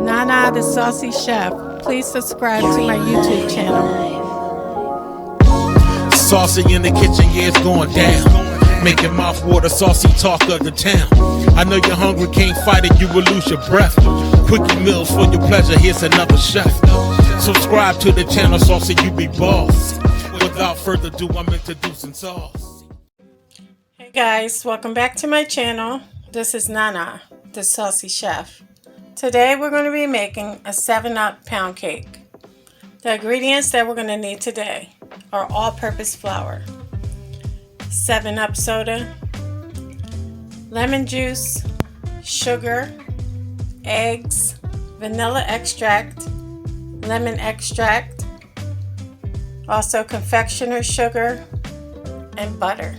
Nana the Saucy Chef. Please subscribe to my YouTube channel. Saucy in the kitchen, yeah, it's going down. Making mouth water, saucy talk of the town. I know you're hungry, can't fight it, you will lose your breath. Quickie meals for your pleasure, here's another chef. Subscribe to the channel, Saucy, you be boss. Without further ado, I'm introducing Sauce. Hey guys, welcome back to my channel. This is Nana the Saucy Chef. Today we're going to be making a 7-Up pound cake. The ingredients that we're going to need today are all-purpose flour, 7-Up soda, lemon juice, sugar, eggs, vanilla extract, lemon extract, also confectioner's sugar, and butter.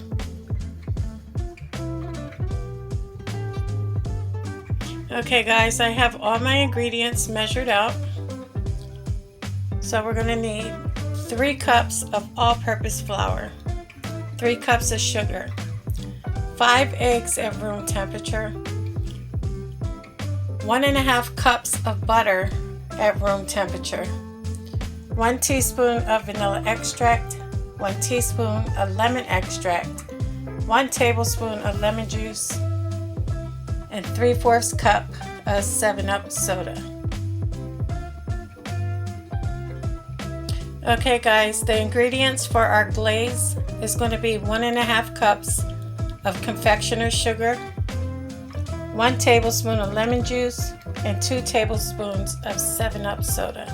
Okay guys, I have all my ingredients measured out. So we're going to need 3 cups of all-purpose flour, 3 cups of sugar, 5 eggs at room temperature, 1.5 cups of butter at room temperature, 1 teaspoon of vanilla extract, 1 teaspoon of lemon extract, 1 tablespoon of lemon juice, and 3/4 cup of 7-Up soda. Okay guys, the ingredients for our glaze is going to be 1.5 cups of confectioner's sugar, 1 tablespoon of lemon juice, and 2 tablespoons of 7-Up soda.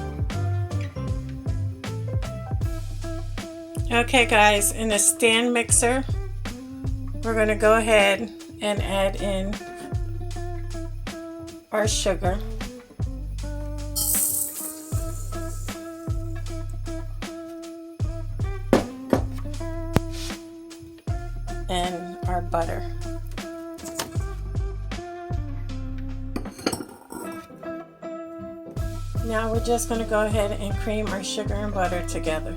Okay guys, in a stand mixer, we're going to go ahead and add in our sugar, and our butter. Now we're just going to go ahead and cream our sugar and butter together.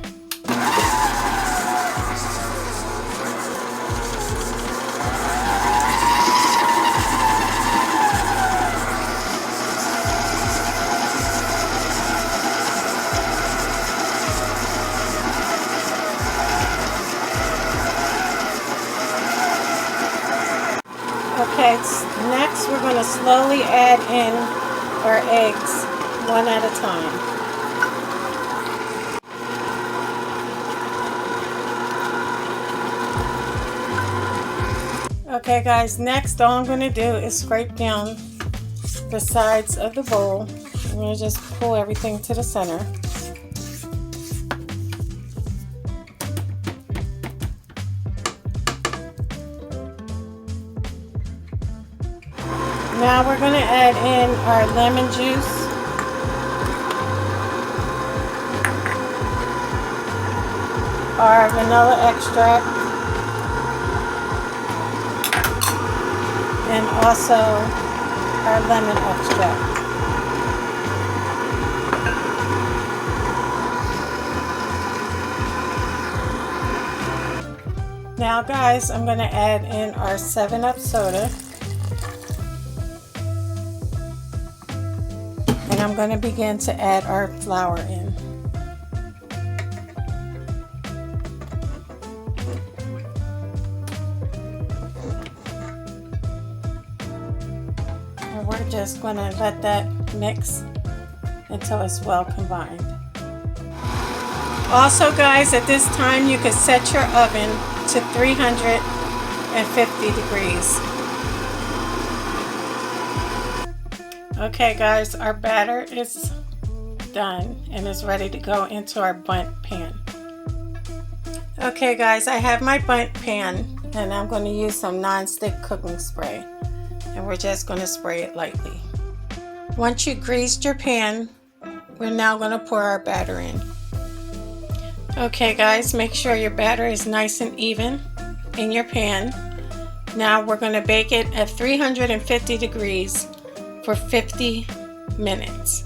Okay, next we're going to slowly add in our eggs one at a time. Okay guys, next all I'm going to do is scrape down the sides of the bowl. I'm going to just pull everything to the center. Now we're going to add in our lemon juice, our vanilla extract, and also our lemon extract. Now guys, I'm going to add in our 7-Up soda. And I'm going to begin to add our flour in. And we're just going to let that mix until it's well combined. Also guys, at this time you could set your oven to 350 degrees. Okay guys, our batter is done and is ready to go into our bundt pan. Okay guys, I have my bundt pan and I'm going to use some non-stick cooking spray, and we're just going to spray it lightly. Once you greased your pan, we're now going to pour our batter in. Okay guys, make sure your batter is nice and even in your pan. Now we're going to bake it at 350 degrees for 50 minutes.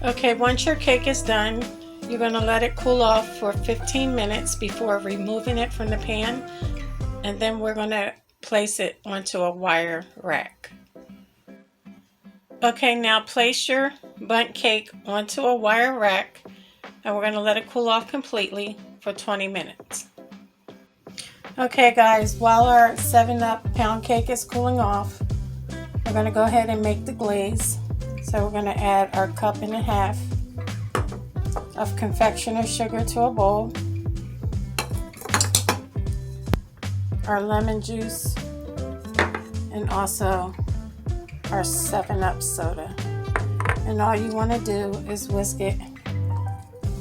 Okay, once your cake is done, you're going to let it cool off for 15 minutes before removing it from the pan, and then we're going to place it onto a wire rack. Okay, now place your bundt cake onto a wire rack, and we're going to let it cool off completely for 20 minutes. Okay guys, while our 7-Up pound cake is cooling off, we're going to go ahead and make the glaze. So we're going to add our 1.5 cups of confectioner sugar to a bowl, our lemon juice, and also our 7-Up soda. And all you want to do is whisk it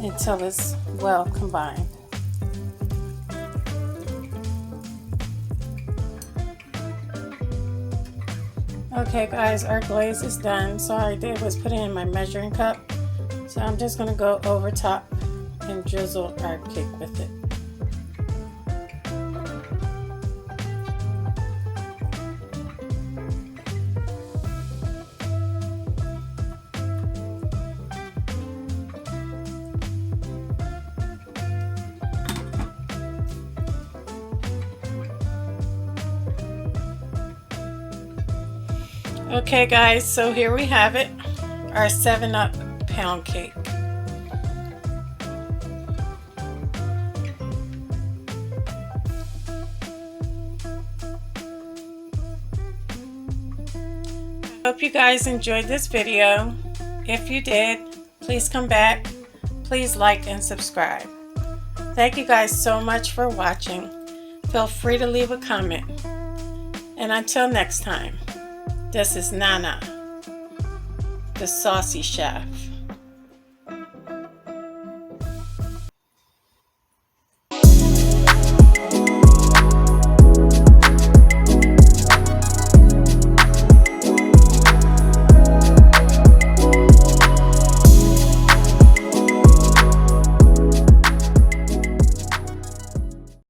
until it's well combined. Okay guys, our glaze is done. So all I did was put it in my measuring cup. So I'm just going to go over top and drizzle our cake with it. Okay guys, so here we have it, our 7-Up pound cake. Hope you guys enjoyed this video. If you did, please come back. Please like and subscribe. Thank you guys so much for watching. Feel free to leave a comment. And until next time, this is Nana, the Saucy Chef.